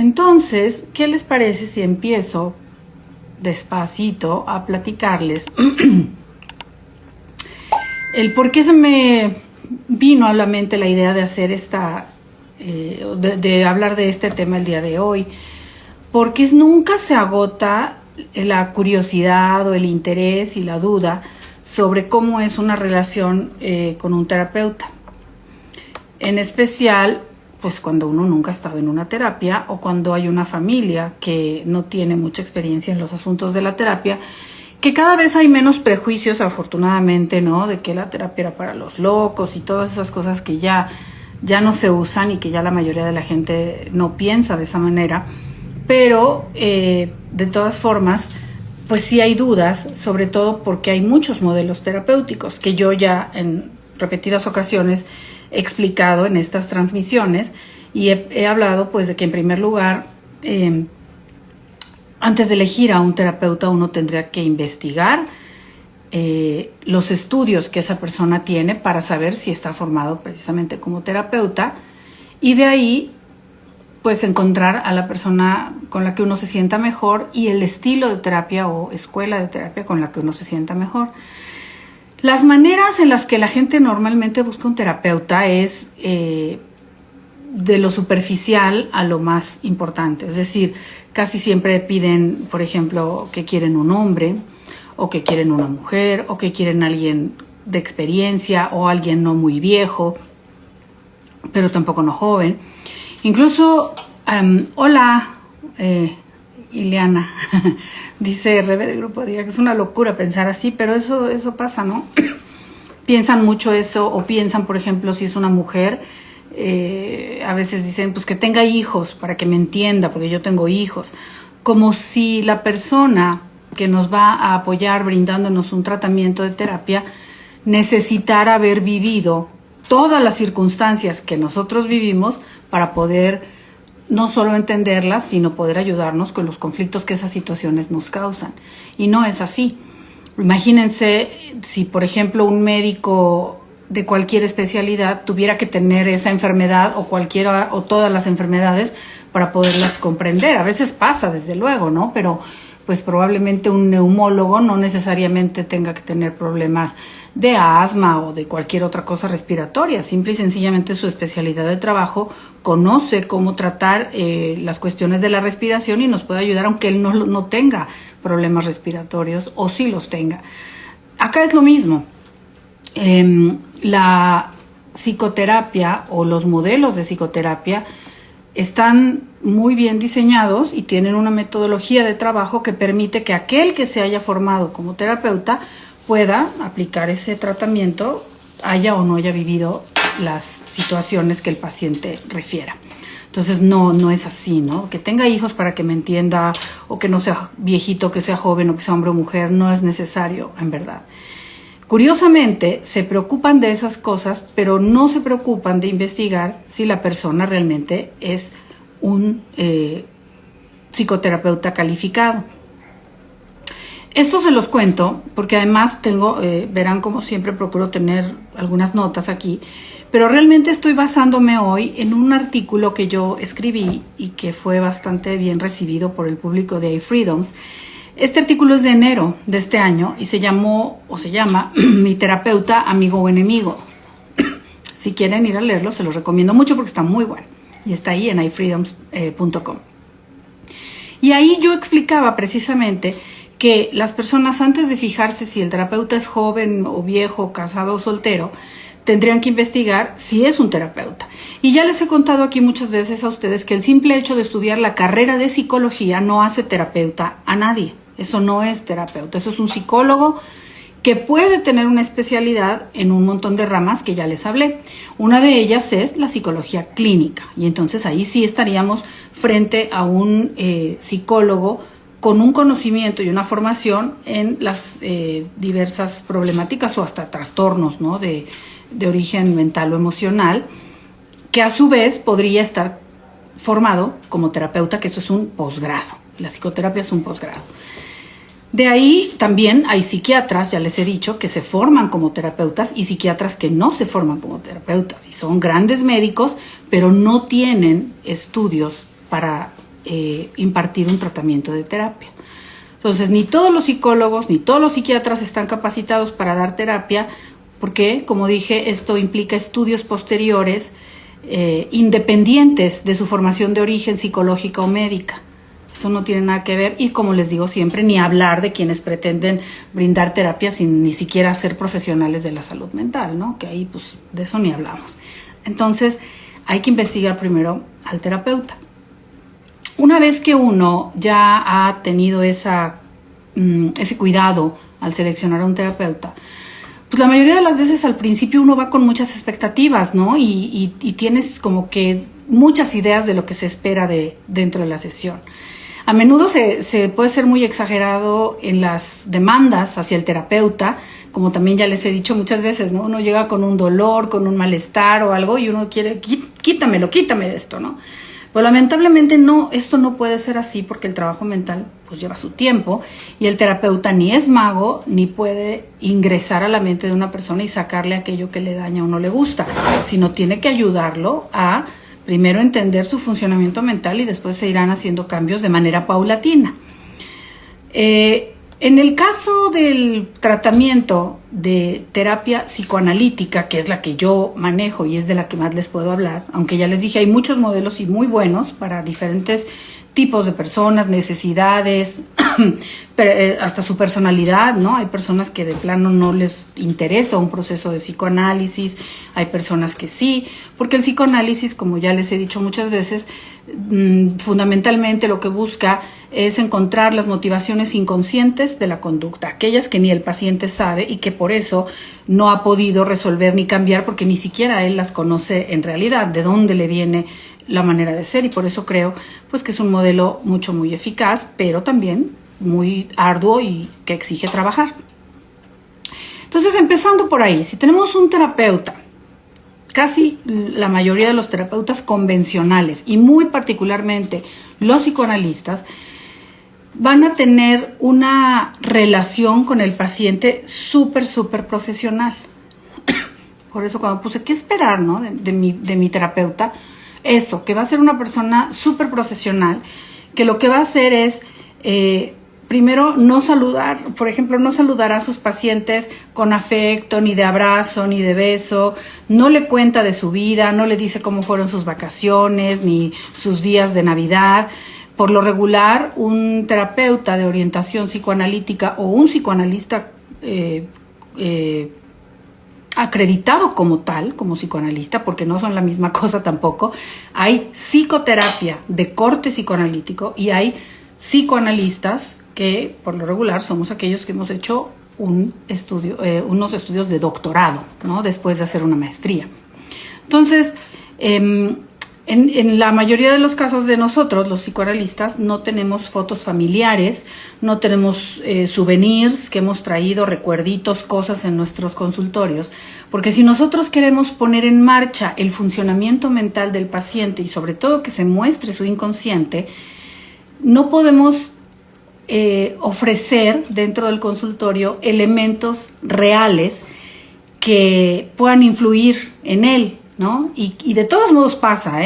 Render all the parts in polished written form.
Entonces, ¿qué les parece si empiezo despacito a platicarles el por qué se me vino a la mente la idea de hacer de hablar de este tema el día de hoy? Porque nunca se agota la curiosidad o el interés y la duda sobre cómo es una relación con un terapeuta. En especial, pues cuando uno nunca ha estado en una terapia o cuando hay una familia que no tiene mucha experiencia en los asuntos de la terapia, que cada vez hay menos prejuicios, afortunadamente, ¿no? De que la terapia era para los locos y todas esas cosas que ya no se usan y que ya la mayoría de la gente no piensa de esa manera. Pero, de todas formas, pues sí hay dudas, sobre todo porque hay muchos modelos terapéuticos que yo ya en repetidas ocasiones he explicado en estas transmisiones y he hablado pues de que en primer lugar, antes de elegir a un terapeuta uno tendría que investigar los estudios que esa persona tiene para saber si está formado precisamente como terapeuta y de ahí pues encontrar a la persona con la que uno se sienta mejor y el estilo de terapia o escuela de terapia con la que uno se sienta mejor. Las maneras en las que la gente normalmente busca un terapeuta es de lo superficial a lo más importante. Es decir, casi siempre piden, por ejemplo, que quieren un hombre, o que quieren una mujer, o que quieren alguien de experiencia, o alguien no muy viejo, pero tampoco no joven. Incluso, hola, Ileana, dice Rebe de Grupo Día, que es una locura pensar así, pero eso pasa, ¿no? Piensan mucho eso, o piensan, por ejemplo, si es una mujer, a veces dicen, pues que tenga hijos, para que me entienda, porque yo tengo hijos, como si la persona que nos va a apoyar brindándonos un tratamiento de terapia necesitara haber vivido todas las circunstancias que nosotros vivimos para poder no solo entenderlas, sino poder ayudarnos con los conflictos que esas situaciones nos causan. Y no es así. Imagínense si, por ejemplo, un médico de cualquier especialidad tuviera que tener esa enfermedad o todas las enfermedades para poderlas comprender. A veces pasa, desde luego, ¿no? Pero pues probablemente un neumólogo no necesariamente tenga que tener problemas de asma o de cualquier otra cosa respiratoria. Simple y sencillamente su especialidad de trabajo conoce cómo tratar las cuestiones de la respiración y nos puede ayudar aunque él no tenga problemas respiratorios o sí los tenga. Acá es lo mismo. La psicoterapia o los modelos de psicoterapia están muy bien diseñados y tienen una metodología de trabajo que permite que aquel que se haya formado como terapeuta pueda aplicar ese tratamiento, haya o no haya vivido las situaciones que el paciente refiera. Entonces no es así, ¿no? Que tenga hijos para que me entienda, o que no sea viejito, que sea joven, o que sea hombre o mujer, no es necesario, en verdad. Curiosamente, se preocupan de esas cosas, pero no se preocupan de investigar si la persona realmente es un psicoterapeuta calificado. Esto se los cuento porque además verán como siempre procuro tener algunas notas aquí, pero realmente estoy basándome hoy en un artículo que yo escribí y que fue bastante bien recibido por el público de iFreedoms. Este artículo es de enero de este año y se llama Mi terapeuta, amigo o enemigo. Si quieren ir a leerlo, se los recomiendo mucho porque está muy bueno y está ahí en ifreedoms.com. Y ahí yo explicaba precisamente que las personas, antes de fijarse si el terapeuta es joven o viejo, casado o soltero, tendrían que investigar si es un terapeuta. Y ya les he contado aquí muchas veces a ustedes que el simple hecho de estudiar la carrera de psicología no hace terapeuta a nadie. Eso no es terapeuta, eso es un psicólogo que puede tener una especialidad en un montón de ramas que ya les hablé. Una de ellas es la psicología clínica, y entonces ahí sí estaríamos frente a un psicólogo con un conocimiento y una formación en las diversas problemáticas o hasta trastornos, ¿no? de origen mental o emocional, que a su vez podría estar formado como terapeuta, que esto es un posgrado. La psicoterapia es un posgrado. De ahí también hay psiquiatras, ya les he dicho, que se forman como terapeutas y psiquiatras que no se forman como terapeutas y son grandes médicos, pero no tienen estudios para impartir un tratamiento de terapia. Entonces, ni todos los psicólogos ni todos los psiquiatras están capacitados para dar terapia, porque, como dije, esto implica estudios posteriores independientes de su formación de origen psicológica o médica. Eso no tiene nada que ver, y como les digo siempre, ni hablar de quienes pretenden brindar terapia sin ni siquiera ser profesionales de la salud mental, ¿no? Que ahí pues de eso ni hablamos. Entonces hay que investigar primero al terapeuta. Una vez que uno ya ha tenido ese cuidado al seleccionar a un terapeuta, pues la mayoría de las veces al principio uno va con muchas expectativas, ¿no? Y tienes como que muchas ideas de lo que se espera dentro de la sesión. A menudo se puede ser muy exagerado en las demandas hacia el terapeuta, como también ya les he dicho muchas veces, ¿no? Uno llega con un dolor, con un malestar o algo y uno quiere, quítame esto, ¿no? Pero lamentablemente no, esto no puede ser así, porque el trabajo mental pues lleva su tiempo, y el terapeuta ni es mago ni puede ingresar a la mente de una persona y sacarle aquello que le daña o no le gusta, sino tiene que ayudarlo a primero entender su funcionamiento mental, y después se irán haciendo cambios de manera paulatina. En el caso del tratamiento de terapia psicoanalítica, que es la que yo manejo y es de la que más les puedo hablar, aunque ya les dije, hay muchos modelos y muy buenos para diferentes tipos de personas, necesidades, hasta su personalidad, ¿no? Hay personas que de plano no les interesa un proceso de psicoanálisis, hay personas que sí, porque el psicoanálisis, como ya les he dicho muchas veces, fundamentalmente lo que busca es encontrar las motivaciones inconscientes de la conducta, aquellas que ni el paciente sabe y que por eso no ha podido resolver ni cambiar, porque ni siquiera él las conoce en realidad, de dónde le viene la manera de ser, y por eso creo pues que es un modelo muy eficaz, pero también muy arduo y que exige trabajar. Entonces, empezando por ahí, si tenemos un terapeuta, casi la mayoría de los terapeutas convencionales y muy particularmente los psicoanalistas van a tener una relación con el paciente súper profesional. Por eso cuando puse qué esperar, ¿no? de mi terapeuta, eso, que va a ser una persona súper profesional, que lo que va a hacer es, primero, no saludar, por ejemplo, no saludará a sus pacientes con afecto, ni de abrazo, ni de beso, no le cuenta de su vida, no le dice cómo fueron sus vacaciones, ni sus días de Navidad. Por lo regular, un terapeuta de orientación psicoanalítica o un psicoanalista acreditado como tal, como psicoanalista, porque no son la misma cosa tampoco. Hay psicoterapia de corte psicoanalítico y hay psicoanalistas que por lo regular somos aquellos que hemos hecho unos estudios de doctorado, ¿no? Después de hacer una maestría. Entonces, en la mayoría de los casos de nosotros, los psicoanalistas, no tenemos fotos familiares, no tenemos souvenirs que hemos traído, recuerditos, cosas en nuestros consultorios, porque si nosotros queremos poner en marcha el funcionamiento mental del paciente y sobre todo que se muestre su inconsciente, no podemos ofrecer dentro del consultorio elementos reales que puedan influir en él, ¿no? Y de todos modos pasa,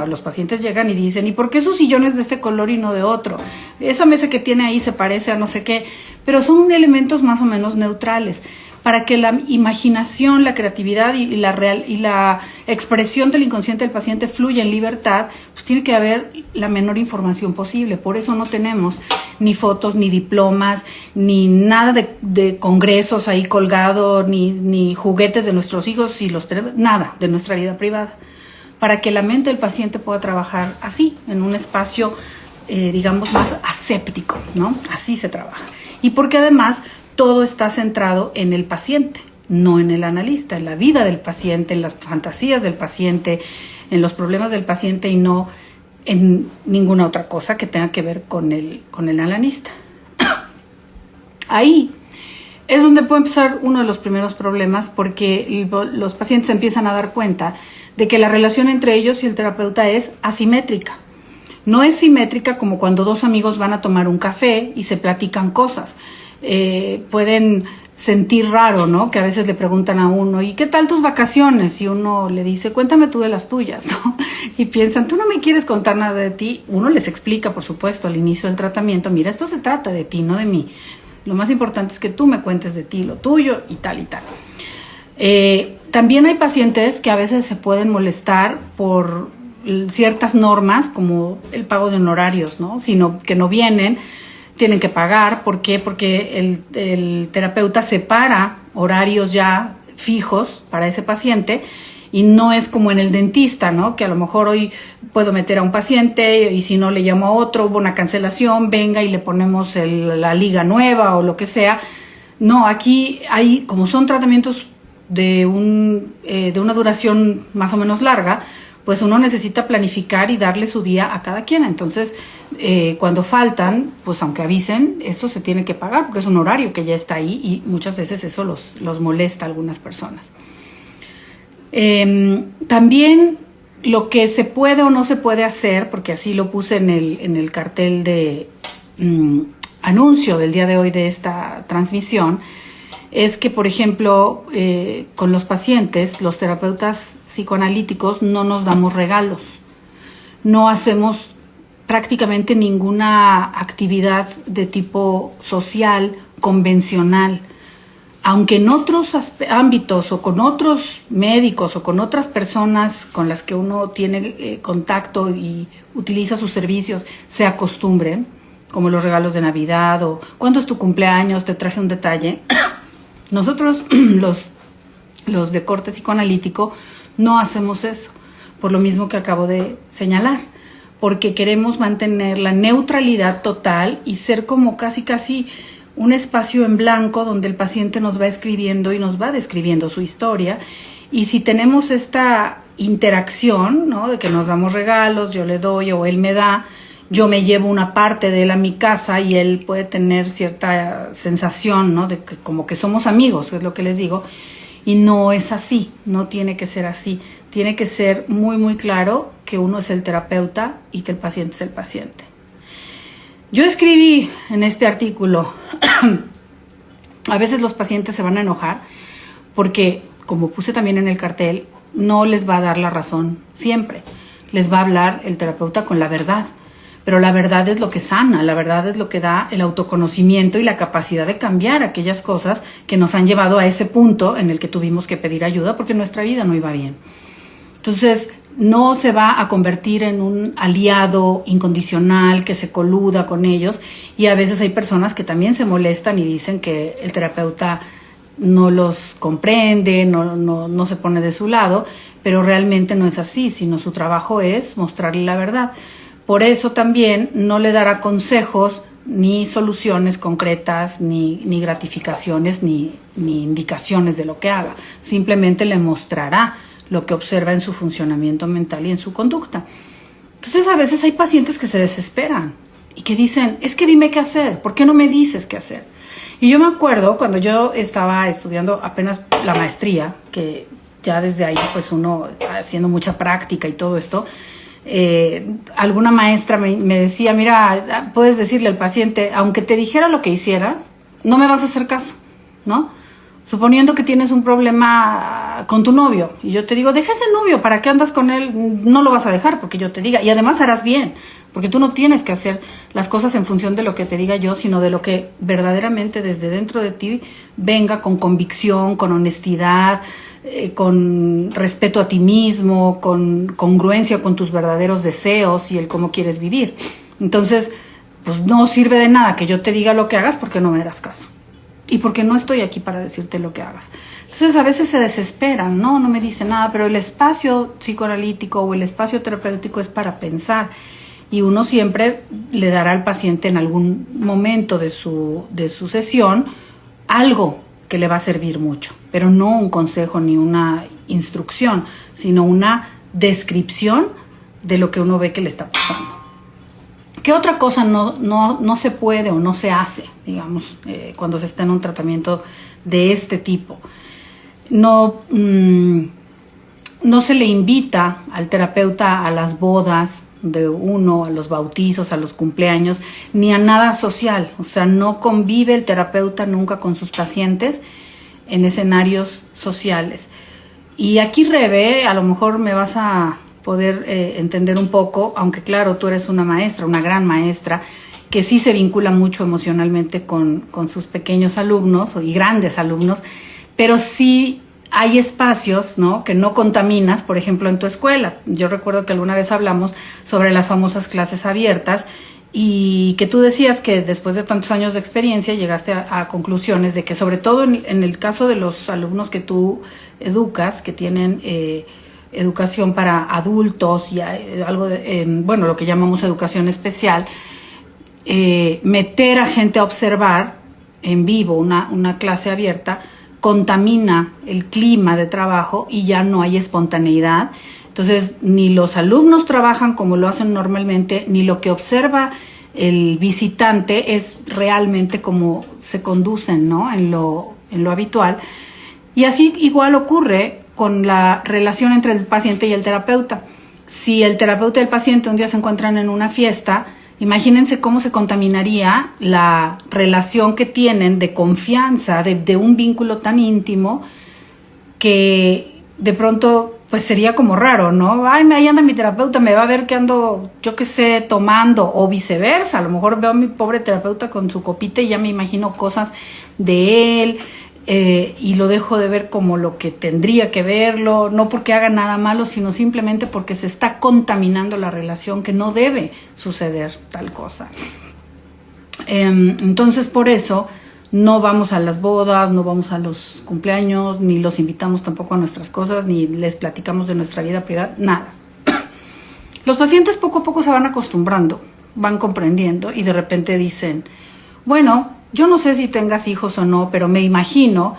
los pacientes llegan y dicen, ¿y por qué su sillón es de este color y no de otro? Esa mesa que tiene ahí se parece a no sé qué, pero son elementos más o menos neutrales, para que la imaginación, la creatividad y la expresión del inconsciente del paciente fluya en libertad, pues tiene que haber la menor información posible. Por eso no tenemos ni fotos, ni diplomas, ni nada de congresos ahí colgado, ni juguetes de nuestros hijos, nada de nuestra vida privada, para que la mente del paciente pueda trabajar así, en un espacio, digamos, más aséptico, ¿no? Así se trabaja. Y porque además todo está centrado en el paciente, no en el analista, en la vida del paciente, en las fantasías del paciente, en los problemas del paciente y no en ninguna otra cosa que tenga que ver con el analista. Ahí es donde puede empezar uno de los primeros problemas, porque los pacientes empiezan a dar cuenta de que la relación entre ellos y el terapeuta es asimétrica. No es simétrica como cuando dos amigos van a tomar un café y se platican cosas. Pueden sentir raro, ¿no? Que a veces le preguntan a uno, ¿y qué tal tus vacaciones? Y uno le dice, cuéntame tú de las tuyas, ¿no? Y piensan, tú no me quieres contar nada de ti. Uno les explica, por supuesto, al inicio del tratamiento, mira, esto se trata de ti, no de mí. Lo más importante es que tú me cuentes de ti, lo tuyo y tal y tal. También hay pacientes que a veces se pueden molestar por ciertas normas, como el pago de honorarios, ¿no? Sino que no vienen, tienen que pagar. ¿Por qué? Porque el terapeuta separa horarios ya fijos para ese paciente y no es como en el dentista, ¿no? Que a lo mejor hoy puedo meter a un paciente y si no le llamo a otro, hubo una cancelación, venga y le ponemos la liga nueva o lo que sea. No, aquí hay, como son tratamientos de una duración más o menos larga, pues uno necesita planificar y darle su día a cada quien. Entonces, cuando faltan, pues aunque avisen, eso se tiene que pagar porque es un horario que ya está ahí y muchas veces eso los molesta a algunas personas. También lo que se puede o no se puede hacer, porque así lo puse en el cartel de anuncio del día de hoy de esta transmisión, es que, por ejemplo, con los pacientes, los terapeutas psicoanalíticos no nos damos regalos, no hacemos prácticamente ninguna actividad de tipo social, convencional, aunque en otros ámbitos o con otros médicos o con otras personas con las que uno tiene contacto y utiliza sus servicios se acostumbren, como los regalos de Navidad o cuando es tu cumpleaños, te traje un detalle. Nosotros, los de corte psicoanalítico, no hacemos eso, por lo mismo que acabo de señalar, porque queremos mantener la neutralidad total y ser como casi un espacio en blanco donde el paciente nos va escribiendo y nos va describiendo su historia. Y si tenemos esta interacción, ¿no? De que nos damos regalos, yo le doy o él me da, yo me llevo una parte de él a mi casa y él puede tener cierta sensación, ¿no? De que como que somos amigos, es lo que les digo, y no es así, no tiene que ser así. Tiene que ser muy, muy claro que uno es el terapeuta y que el paciente es el paciente. Yo escribí en este artículo, a veces los pacientes se van a enojar porque, como puse también en el cartel, no les va a dar la razón siempre. Les va a hablar el terapeuta con la verdad. Pero la verdad es lo que sana, la verdad es lo que da el autoconocimiento y la capacidad de cambiar aquellas cosas que nos han llevado a ese punto en el que tuvimos que pedir ayuda porque nuestra vida no iba bien. Entonces, no se va a convertir en un aliado incondicional que se coluda con ellos, y a veces hay personas que también se molestan y dicen que el terapeuta no los comprende, no se pone de su lado, pero realmente no es así, sino su trabajo es mostrarle la verdad. Por eso también no le dará consejos, ni soluciones concretas, ni gratificaciones, ni indicaciones de lo que haga. Simplemente le mostrará lo que observa en su funcionamiento mental y en su conducta. Entonces a veces hay pacientes que se desesperan y que dicen, es que dime qué hacer, ¿por qué no me dices qué hacer? Y yo me acuerdo cuando yo estaba estudiando apenas la maestría, que ya desde ahí pues uno está haciendo mucha práctica y todo esto, alguna maestra me decía, mira, puedes decirle al paciente, aunque te dijera lo que hicieras, no me vas a hacer caso, ¿no? Suponiendo que tienes un problema con tu novio y yo te digo, deja ese novio, ¿para qué andas con él? No lo vas a dejar porque yo te diga, y además harás bien, porque tú no tienes que hacer las cosas en función de lo que te diga yo, sino de lo que verdaderamente desde dentro de ti venga con convicción, con honestidad, con respeto a ti mismo, con congruencia con tus verdaderos deseos y el cómo quieres vivir. Entonces, pues no sirve de nada que yo te diga lo que hagas porque no me harás caso. Y porque no estoy aquí para decirte lo que hagas. Entonces a veces se desesperan, no me dice nada, pero el espacio psicoanalítico o el espacio terapéutico es para pensar. Y uno siempre le dará al paciente en algún momento de su sesión algo que le va a servir mucho, pero no un consejo ni una instrucción, sino una descripción de lo que uno ve que le está pasando. ¿Qué otra cosa no se puede o no se hace, digamos, cuando se está en un tratamiento de este tipo? No se le invita al terapeuta a las bodas de uno, a los bautizos, a los cumpleaños, ni a nada social. O sea, no convive el terapeuta nunca con sus pacientes en escenarios sociales. Y aquí, Rebe, a lo mejor me vas a poder entender un poco, aunque claro, tú eres una maestra, una gran maestra, que sí se vincula mucho emocionalmente con sus pequeños alumnos y grandes alumnos, pero sí hay espacios, ¿no?, que no contaminas, por ejemplo, en tu escuela. Yo recuerdo que alguna vez hablamos sobre las famosas clases abiertas y que tú decías que después de tantos años de experiencia llegaste a conclusiones de que, sobre todo en el caso de los alumnos que tú educas, que tienen educación para adultos y algo de, bueno, lo que llamamos educación especial, meter a gente a observar en vivo una clase abierta contamina el clima de trabajo y ya no hay espontaneidad. Entonces, ni los alumnos trabajan como lo hacen normalmente, ni lo que observa el visitante es realmente como se conducen, ¿no?, en lo habitual. Y así igual ocurre con la relación entre el paciente y el terapeuta. Si el terapeuta y el paciente un día se encuentran en una fiesta, imagínense cómo se contaminaría la relación que tienen de confianza, de un vínculo tan íntimo, que de pronto pues sería como raro, ¿no? Ay, ahí anda mi terapeuta, me va a ver que ando, yo qué sé, tomando, o viceversa. A lo mejor veo a mi pobre terapeuta con su copita y ya me imagino cosas de él, y lo dejo de ver como lo que tendría que verlo, no porque haga nada malo, sino simplemente porque se está contaminando la relación, que no debe suceder tal cosa. Entonces, por eso no vamos a las bodas, no vamos a los cumpleaños, ni los invitamos tampoco a nuestras cosas, ni les platicamos de nuestra vida privada, nada. Los pacientes poco a poco se van acostumbrando, van comprendiendo y de repente dicen, bueno, yo no sé si tengas hijos o no, pero me imagino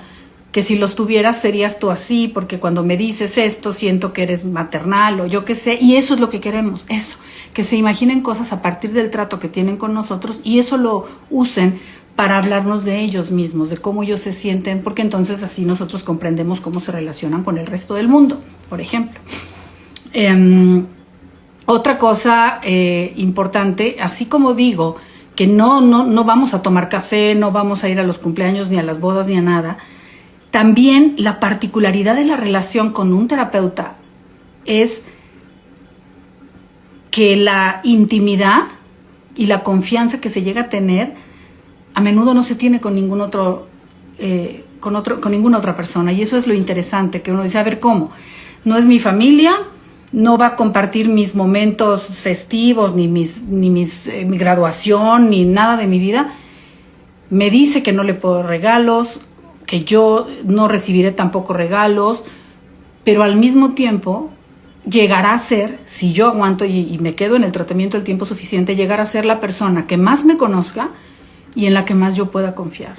que si los tuvieras serías tú así, porque cuando me dices esto siento que eres maternal o yo qué sé, y eso es lo que queremos, eso, que se imaginen cosas a partir del trato que tienen con nosotros y eso lo usen para hablarnos de ellos mismos, de cómo ellos se sienten, porque entonces así nosotros comprendemos cómo se relacionan con el resto del mundo, por ejemplo. Otra cosa importante, así como digo, que no vamos a tomar café, no vamos a ir a los cumpleaños, ni a las bodas, ni a nada. También la particularidad de la relación con un terapeuta es que la intimidad y la confianza que se llega a tener a menudo no se tiene con ningún otro, con ninguna otra persona. Y eso es lo interesante, que uno dice, a ver, ¿cómo? No es mi familia, no va a compartir mis momentos festivos, ni mi graduación, ni nada de mi vida. Me dice que no le puedo regalos, que yo no recibiré tampoco regalos, pero al mismo tiempo llegará a ser, si yo aguanto y me quedo en el tratamiento el tiempo suficiente, llegar a ser la persona que más me conozca y en la que más yo pueda confiar.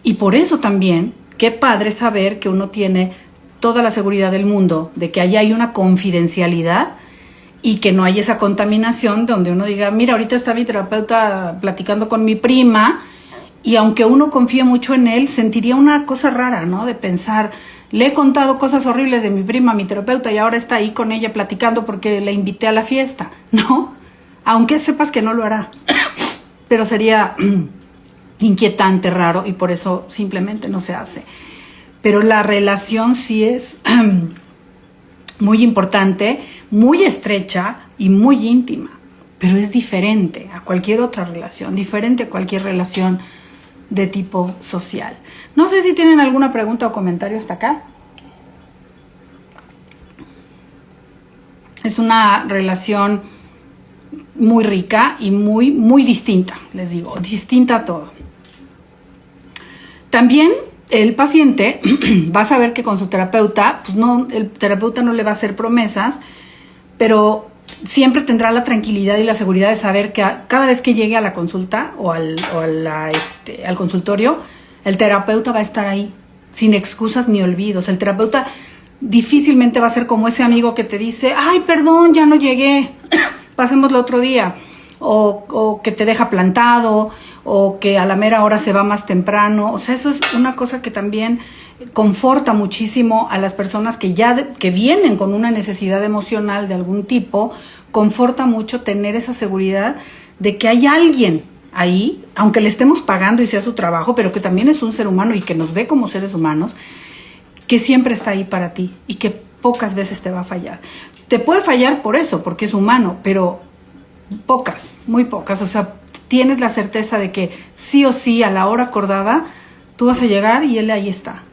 Y por eso también, qué padre saber que uno tiene toda la seguridad del mundo de que allá hay una confidencialidad y que no hay esa contaminación donde uno diga, mira, ahorita está mi terapeuta platicando con mi prima, y aunque uno confíe mucho en él, sentiría una cosa rara, ¿no? De pensar, le he contado cosas horribles de mi prima a mi terapeuta y ahora está ahí con ella platicando porque la invité a la fiesta, ¿no? Aunque sepas que no lo hará, pero sería inquietante, raro, y por eso simplemente no se hace. Pero la relación sí es muy importante, muy estrecha y muy íntima, pero es diferente a cualquier otra relación, diferente a cualquier relación de tipo social. No sé si tienen alguna pregunta o comentario hasta acá. Es una relación muy rica y muy distinta, les digo, distinta a todo. También el paciente va a saber que con su terapeuta, pues no, el terapeuta no le va a hacer promesas, pero siempre tendrá la tranquilidad y la seguridad de saber que cada vez que llegue a la consulta o al consultorio, el terapeuta va a estar ahí, sin excusas ni olvidos. El terapeuta difícilmente va a ser como ese amigo que te dice, ay, perdón, ya no llegué, pasémoslo otro día, o que te deja plantado, o que a la mera hora se va más temprano. O sea, eso es una cosa que también conforta muchísimo a las personas que que vienen con una necesidad emocional de algún tipo, conforta mucho tener esa seguridad de que hay alguien ahí, aunque le estemos pagando y sea su trabajo, pero que también es un ser humano y que nos ve como seres humanos, que siempre está ahí para ti y que pocas veces te va a fallar. Te puede fallar por eso, porque es humano, pero pocas, muy pocas. O sea, tienes la certeza de que sí o sí, a la hora acordada, tú vas a llegar y él ahí está.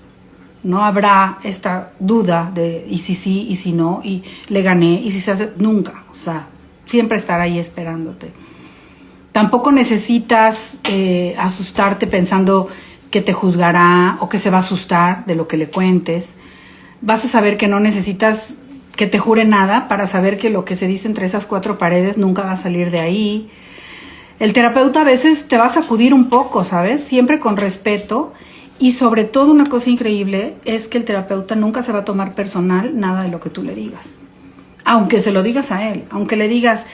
No habrá esta duda de y si sí, y si no, y le gané, y si se hace, nunca. O sea, siempre estará ahí esperándote. Tampoco necesitas asustarte pensando que te juzgará o que se va a asustar de lo que le cuentes. Vas a saber que no necesitas que te jure nada para saber que lo que se dice entre esas cuatro paredes nunca va a salir de ahí. El terapeuta a veces te va a sacudir un poco, ¿sabes? Siempre con respeto. Y sobre todo una cosa increíble es que el terapeuta nunca se va a tomar personal nada de lo que tú le digas. Aunque se lo digas a él, aunque le digas,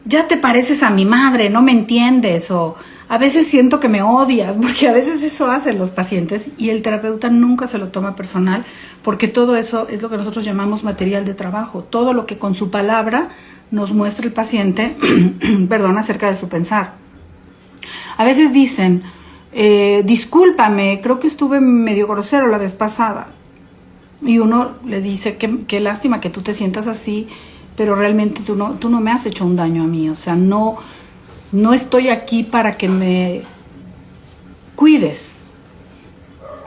ya te pareces a mi madre, no me entiendes, o a veces siento que me odias, porque a veces eso hacen los pacientes y el terapeuta nunca se lo toma personal, porque todo eso es lo que nosotros llamamos material de trabajo, todo lo que con su palabra nos muestra el paciente, perdón, acerca de su pensar. A veces dicen, discúlpame, creo que estuve medio grosero la vez pasada, y uno le dice, qué lástima que tú te sientas así, pero realmente tú no me has hecho un daño a mí, o sea, no estoy aquí para que me cuides,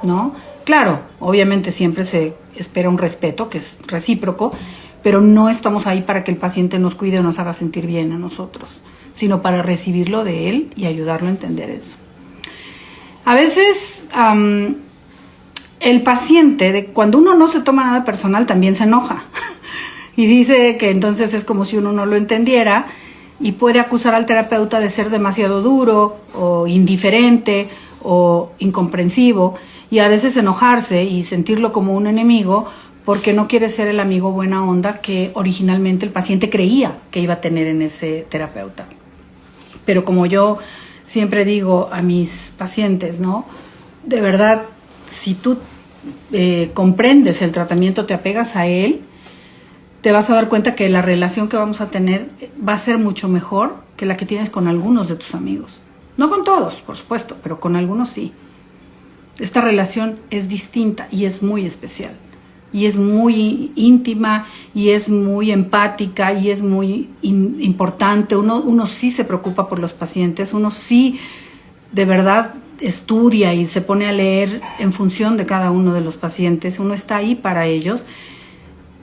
¿no? Claro, obviamente siempre se espera un respeto, que es recíproco, pero no estamos ahí para que el paciente nos cuide o nos haga sentir bien a nosotros, sino para recibirlo de él y ayudarlo a entender eso. A veces el paciente, cuando uno no se toma nada personal, también se enoja. Y dice que entonces es como si uno no lo entendiera y puede acusar al terapeuta de ser demasiado duro o indiferente o incomprensivo y a veces enojarse y sentirlo como un enemigo porque no quiere ser el amigo buena onda que originalmente el paciente creía que iba a tener en ese terapeuta. Pero como yo siempre digo a mis pacientes, ¿no? De verdad, si tú comprendes el tratamiento, te apegas a él, te vas a dar cuenta que la relación que vamos a tener va a ser mucho mejor que la que tienes con algunos de tus amigos. No con todos, por supuesto, pero con algunos sí. Esta relación es distinta y es muy especial. Y es muy íntima y es muy empática y es muy importante. Uno sí se preocupa por los pacientes, uno sí de verdad estudia y se pone a leer en función de cada uno de los pacientes. Uno está ahí para ellos.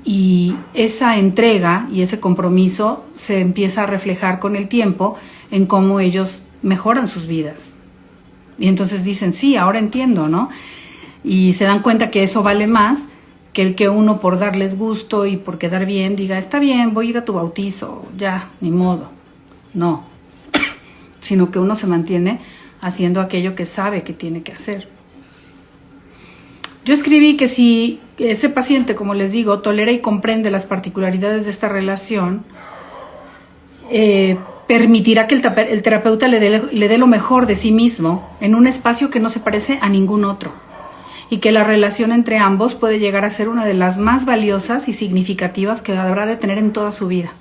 Y esa entrega y ese compromiso se empieza a reflejar con el tiempo en cómo ellos mejoran sus vidas. Y entonces dicen, sí, ahora entiendo, ¿no? Y se dan cuenta que eso vale más que el que uno por darles gusto y por quedar bien diga, está bien, voy a ir a tu bautizo, ya, ni modo. No, sino que uno se mantiene haciendo aquello que sabe que tiene que hacer. Yo escribí que si ese paciente, como les digo, tolera y comprende las particularidades de esta relación, permitirá que el terapeuta le dé lo mejor de sí mismo en un espacio que no se parece a ningún otro y que la relación entre ambos puede llegar a ser una de las más valiosas y significativas que habrá de tener en toda su vida.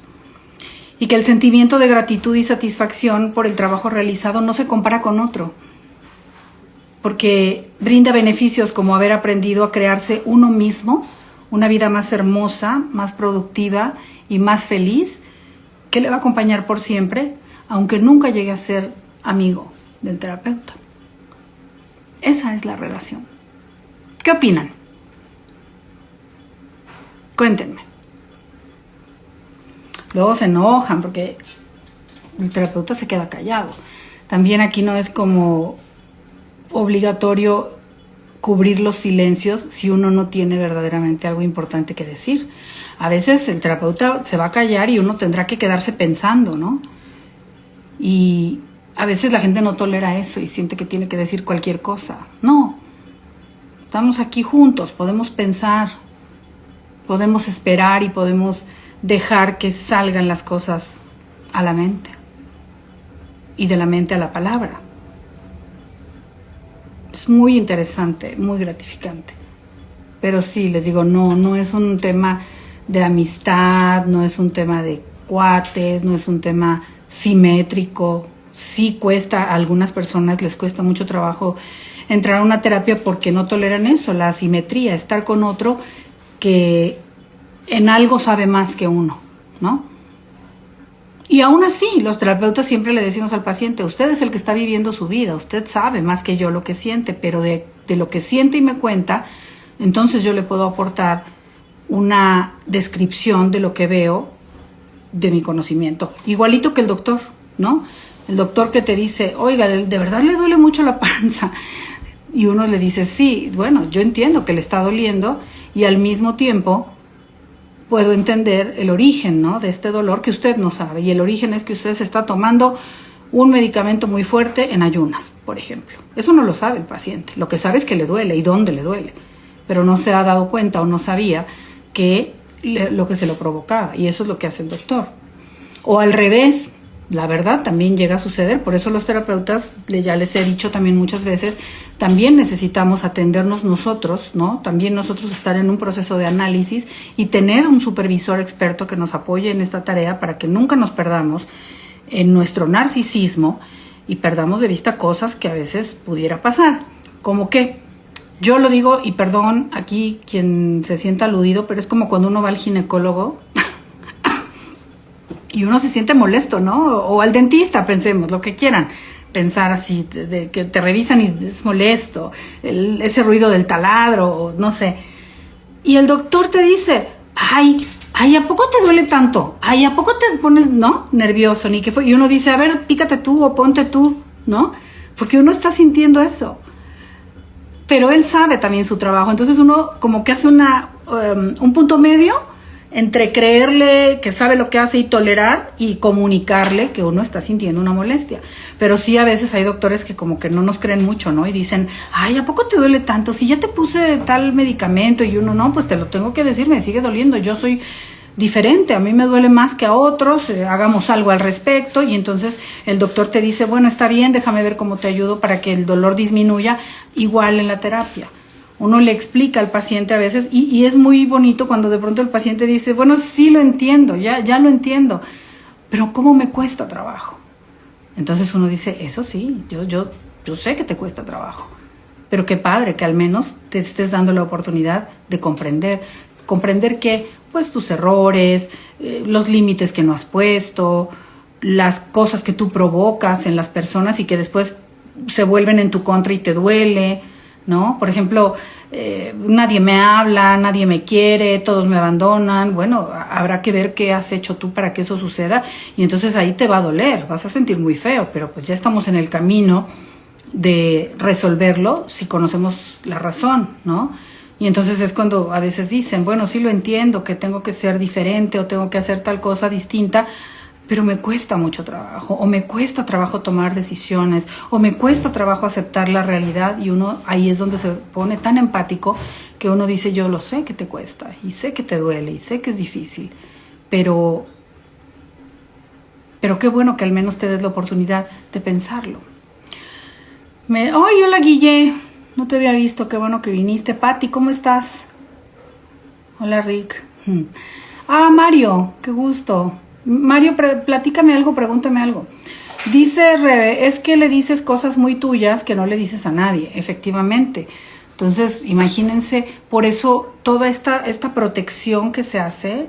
Y que el sentimiento de gratitud y satisfacción por el trabajo realizado no se compara con otro, porque brinda beneficios como haber aprendido a crearse uno mismo una vida más hermosa, más productiva y más feliz, que le va a acompañar por siempre, aunque nunca llegue a ser amigo del terapeuta. Esa es la relación. ¿Qué opinan? Cuéntenme. Luego se enojan porque el terapeuta se queda callado. También aquí no es como obligatorio cubrir los silencios si uno no tiene verdaderamente algo importante que decir. A veces el terapeuta se va a callar y uno tendrá que quedarse pensando, ¿no? Y a veces la gente no tolera eso y siente que tiene que decir cualquier cosa. No, estamos aquí juntos, podemos pensar, podemos esperar y podemos dejar que salgan las cosas a la mente y de la mente a la palabra. Es muy interesante, muy gratificante. pero sí, les digo, no es un tema de amistad, no es un tema de cuates, no es un tema simétrico. Sí cuesta, a algunas personas les cuesta mucho trabajo entrar a una terapia porque no toleran eso, la asimetría, estar con otro que en algo sabe más que uno, ¿no? Y aún así, los terapeutas siempre le decimos al paciente, usted es el que está viviendo su vida, usted sabe más que yo lo que siente, pero de lo que siente y me cuenta, entonces yo le puedo aportar una descripción de lo que veo de mi conocimiento. Igualito que el doctor, ¿no? El doctor que te dice, oiga, ¿de verdad le duele mucho la panza? Y uno le dice, sí, bueno, yo entiendo que le está doliendo y al mismo tiempo puedo entender el origen, ¿no?, de este dolor que usted no sabe. Y el origen es que usted se está tomando un medicamento muy fuerte en ayunas, por ejemplo. Eso no lo sabe el paciente. Lo que sabe es que le duele y dónde le duele. Pero no se ha dado cuenta o no sabía que lo que se lo provocaba. Y eso es lo que hace el doctor. O al revés, la verdad también llega a suceder. Por eso los terapeutas, ya les he dicho también muchas veces, también necesitamos atendernos nosotros, ¿no? También nosotros estar en un proceso de análisis y tener un supervisor experto que nos apoye en esta tarea para que nunca nos perdamos en nuestro narcisismo y perdamos de vista cosas que a veces pudiera pasar. Como que, yo lo digo, y perdón aquí quien se sienta aludido, pero es como cuando uno va al ginecólogo y uno se siente molesto, ¿no? O al dentista, pensemos, lo que quieran pensar así, de que te revisan y es molesto, ese ruido del taladro, o no sé. Y el doctor te dice, ay, ¿a poco te duele tanto? Ay, ¿a poco te pones, no, nervioso? Ni qué fue. Y uno dice, a ver, pícate tú o ponte tú, ¿no? Porque uno está sintiendo eso. Pero él sabe también su trabajo. Entonces uno como que hace un punto medio entre creerle que sabe lo que hace y tolerar y comunicarle que uno está sintiendo una molestia. Pero sí, a veces hay doctores que como que no nos creen mucho, ¿no? Y dicen, ay, ¿a poco te duele tanto? Si ya te puse tal medicamento. Y uno, no, pues te lo tengo que decir, me sigue doliendo, yo soy diferente, a mí me duele más que a otros, hagamos algo al respecto. Y entonces el doctor te dice, bueno, está bien, déjame ver cómo te ayudo para que el dolor disminuya, igual en la terapia. Uno le explica al paciente a veces y es muy bonito cuando de pronto el paciente dice, bueno, sí lo entiendo, ya lo entiendo, pero ¿cómo me cuesta trabajo? Entonces uno dice, eso sí, yo sé que te cuesta trabajo, pero qué padre que al menos te estés dando la oportunidad de comprender que pues tus errores, los límites que no has puesto, las cosas que tú provocas en las personas y que después se vuelven en tu contra y te duele, ¿no? Por ejemplo, nadie me habla, nadie me quiere, todos me abandonan. Bueno, habrá que ver qué has hecho tú para que eso suceda y entonces ahí te va a doler, vas a sentir muy feo, pero pues ya estamos en el camino de resolverlo si conocemos la razón, ¿no? Y entonces es cuando a veces dicen, bueno, sí lo entiendo, que tengo que ser diferente o tengo que hacer tal cosa distinta, pero me cuesta mucho trabajo, o me cuesta trabajo tomar decisiones, o me cuesta trabajo aceptar la realidad, y uno ahí es donde se pone tan empático que uno dice, yo lo sé que te cuesta, y sé que te duele, y sé que es difícil, pero qué bueno que al menos te des la oportunidad de pensarlo. ¡Ay, hola Guille! No te había visto, qué bueno que viniste. Pati, ¿cómo estás? Hola Rick. Ah, Mario, qué gusto. Mario, platícame algo, pregúntame algo. Dice Rebe, es que le dices cosas muy tuyas que no le dices a nadie, efectivamente. Entonces, imagínense, por eso toda esta protección que se hace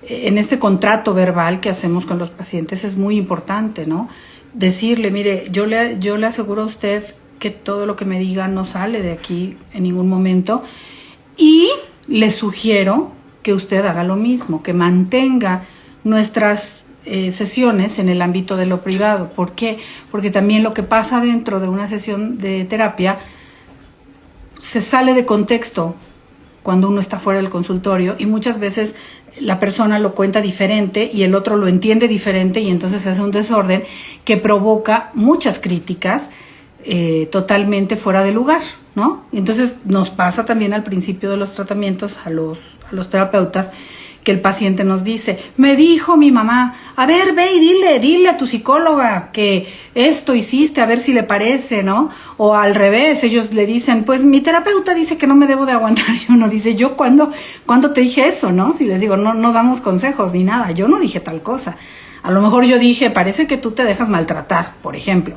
en este contrato verbal que hacemos con los pacientes es muy importante, ¿no? Decirle, mire, yo le aseguro a usted que todo lo que me diga no sale de aquí en ningún momento y le sugiero que usted haga lo mismo, que mantenga nuestras sesiones en el ámbito de lo privado. ¿Por qué? Porque también lo que pasa dentro de una sesión de terapia se sale de contexto cuando uno está fuera del consultorio y muchas veces la persona lo cuenta diferente y el otro lo entiende diferente y entonces es un desorden que provoca muchas críticas totalmente fuera de lugar, ¿no? Entonces nos pasa también al principio de los tratamientos a los terapeutas que el paciente nos dice, me dijo mi mamá, a ver, ve y dile a tu psicóloga que esto hiciste, a ver si le parece, ¿no? O al revés, ellos le dicen, pues mi terapeuta dice que no me debo de aguantar. Y uno dice, ¿yo cuándo te dije eso, no? Si les digo, no damos consejos ni nada, yo no dije tal cosa. A lo mejor yo dije, parece que tú te dejas maltratar, por ejemplo.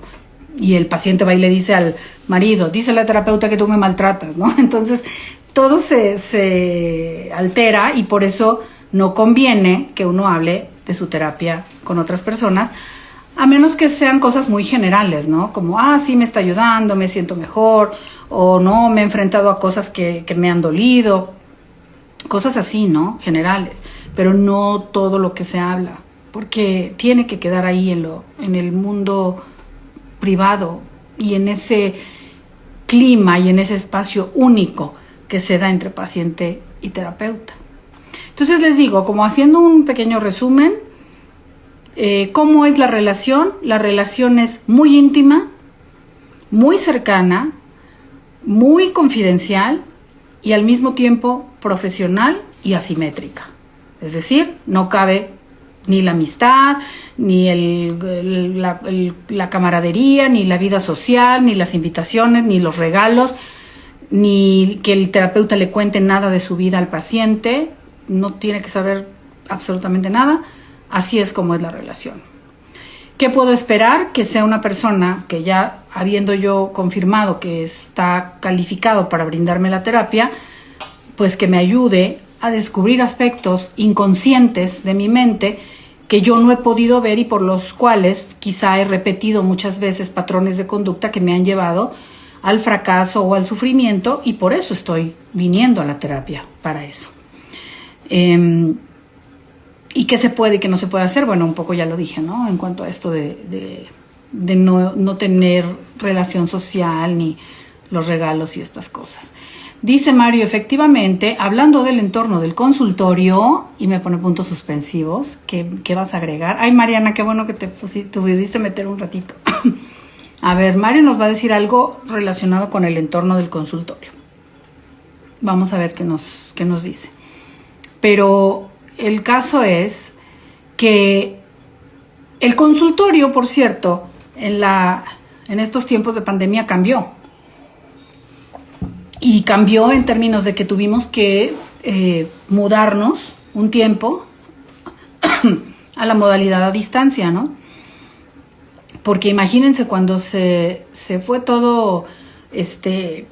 Y el paciente va y le dice al marido, dice la terapeuta que tú me maltratas, ¿no? Entonces, todo se altera y por eso no conviene que uno hable de su terapia con otras personas, a menos que sean cosas muy generales, ¿no? Como, sí me está ayudando, me siento mejor, o no, me he enfrentado a cosas que me han dolido, cosas así, ¿no? Generales, pero no todo lo que se habla, porque tiene que quedar ahí en el mundo privado y en ese clima y en ese espacio único que se da entre paciente y terapeuta. Entonces les digo, como haciendo un pequeño resumen, ¿cómo es la relación? La relación es muy íntima, muy cercana, muy confidencial y al mismo tiempo profesional y asimétrica. Es decir, no cabe ni la amistad, ni la camaradería, ni la vida social, ni las invitaciones, ni los regalos, ni que el terapeuta le cuente nada de su vida al paciente, no tiene que saber absolutamente nada. Así es como es la relación. ¿Qué puedo esperar? Que sea una persona que ya habiendo yo confirmado que está calificado para brindarme la terapia, pues que me ayude a descubrir aspectos inconscientes de mi mente que yo no he podido ver y por los cuales quizá he repetido muchas veces patrones de conducta que me han llevado al fracaso o al sufrimiento, y por eso estoy viniendo a la terapia, para eso. ¿Y qué se puede y qué no se puede hacer? Bueno, un poco ya lo dije, ¿no? En cuanto a esto de no tener relación social ni los regalos y estas cosas. Dice Mario, efectivamente, hablando del entorno del consultorio, y me pone puntos suspensivos, ¿qué vas a agregar? Ay, Mariana, qué bueno que te pudiste meter un ratito. A ver, Mario nos va a decir algo relacionado con el entorno del consultorio. Vamos a ver qué nos dice. Pero el caso es que el consultorio, por cierto, en estos tiempos de pandemia cambió. Y cambió en términos de que tuvimos que mudarnos un tiempo a la modalidad a distancia, ¿no? Porque imagínense cuando se fue todo, se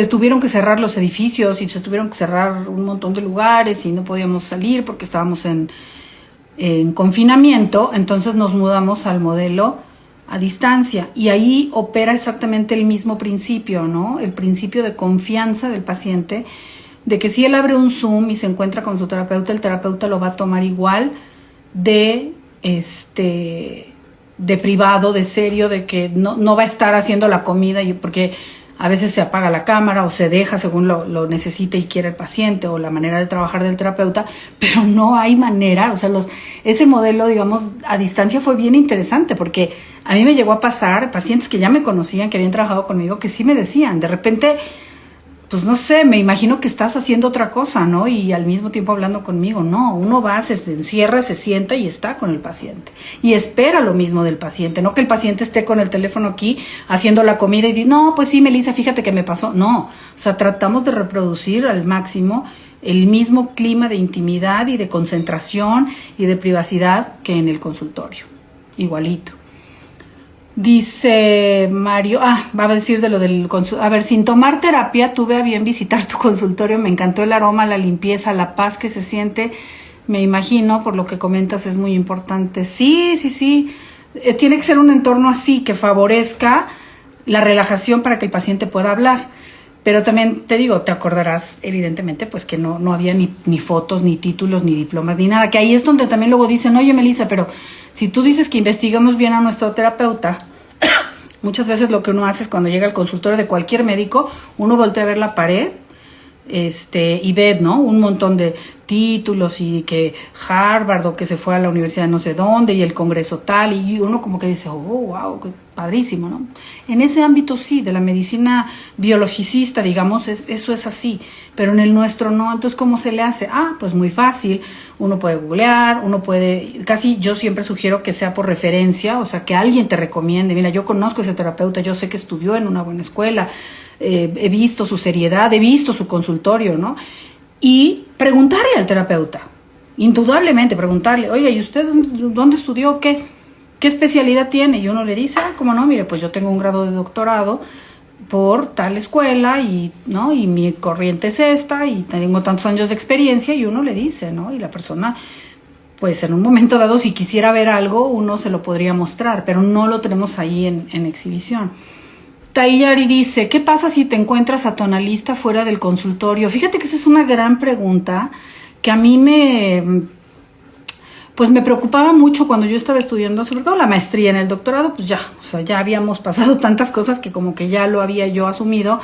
tuvieron que cerrar los edificios y se tuvieron que cerrar un montón de lugares y no podíamos salir porque estábamos en confinamiento. Entonces nos mudamos al modelo a distancia y ahí opera exactamente el mismo principio, ¿no? El principio de confianza del paciente, de que si él abre un Zoom y se encuentra con su terapeuta, el terapeuta lo va a tomar igual de privado, de serio, de que no va a estar haciendo la comida porque a veces se apaga la cámara o se deja según lo necesite y quiere el paciente o la manera de trabajar del terapeuta, pero no hay manera. O sea, ese modelo, digamos, a distancia fue bien interesante porque a mí me llegó a pasar pacientes que ya me conocían, que habían trabajado conmigo, que sí me decían, de repente, pues no sé, me imagino que estás haciendo otra cosa, ¿no? Y al mismo tiempo hablando conmigo. No, uno va, se encierra, se sienta y está con el paciente. Y espera lo mismo del paciente, no que el paciente esté con el teléfono aquí haciendo la comida y dice, no, pues sí, Melissa, fíjate que me pasó. No, o sea, tratamos de reproducir al máximo el mismo clima de intimidad y de concentración y de privacidad que en el consultorio. Igualito. Dice Mario, va a decir de lo del consultorio. A ver, sin tomar terapia, tuve a bien visitar tu consultorio, me encantó el aroma, la limpieza, la paz que se siente, me imagino, por lo que comentas es muy importante. Sí, tiene que ser un entorno así, que favorezca la relajación para que el paciente pueda hablar. Pero también te digo, te acordarás evidentemente pues que no había ni fotos, ni títulos, ni diplomas, ni nada, que ahí es donde también luego dicen, oye Melissa, pero si tú dices que investigamos bien a nuestro terapeuta, muchas veces lo que uno hace es cuando llega al consultorio de cualquier médico, uno voltea a ver la pared y ve, ¿no? Un montón de títulos y que Harvard o que se fue a la universidad de no sé dónde y el congreso tal, y uno como que dice, oh, wow, padrísimo, ¿no? En ese ámbito sí, de la medicina biologicista, digamos, eso es así, pero en el nuestro no. Entonces, ¿cómo se le hace? Pues muy fácil, uno puede googlear, uno puede, casi yo siempre sugiero que sea por referencia, o sea, que alguien te recomiende, mira, yo conozco a ese terapeuta, yo sé que estudió en una buena escuela, he visto su seriedad, he visto su consultorio, ¿no? Y preguntarle al terapeuta, indudablemente preguntarle, oye, ¿y usted dónde estudió? ¿Qué especialidad tiene? Y uno le dice, ¿cómo no? Mire, pues yo tengo un grado de doctorado por tal escuela y, ¿no? Y mi corriente es esta y tengo tantos años de experiencia, y uno le dice, ¿no? Y la persona, pues en un momento dado, si quisiera ver algo, uno se lo podría mostrar, pero no lo tenemos ahí en exhibición. Tayari dice, ¿qué pasa si te encuentras a tu analista fuera del consultorio? Fíjate que esa es una gran pregunta que a mí me preocupaba mucho cuando yo estaba estudiando, sobre todo la maestría. En el doctorado, pues ya, o sea, ya habíamos pasado tantas cosas que como que ya lo había yo asumido,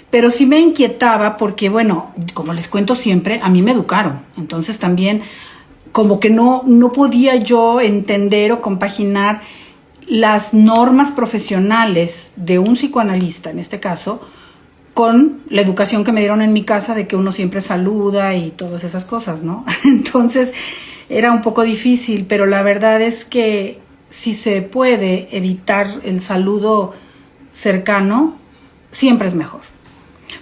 pero sí me inquietaba porque, bueno, como les cuento siempre, a mí me educaron, entonces también como que no podía yo entender o compaginar las normas profesionales de un psicoanalista, en este caso, con la educación que me dieron en mi casa de que uno siempre saluda y todas esas cosas, ¿no? Entonces era un poco difícil, pero la verdad es que si se puede evitar el saludo cercano, siempre es mejor.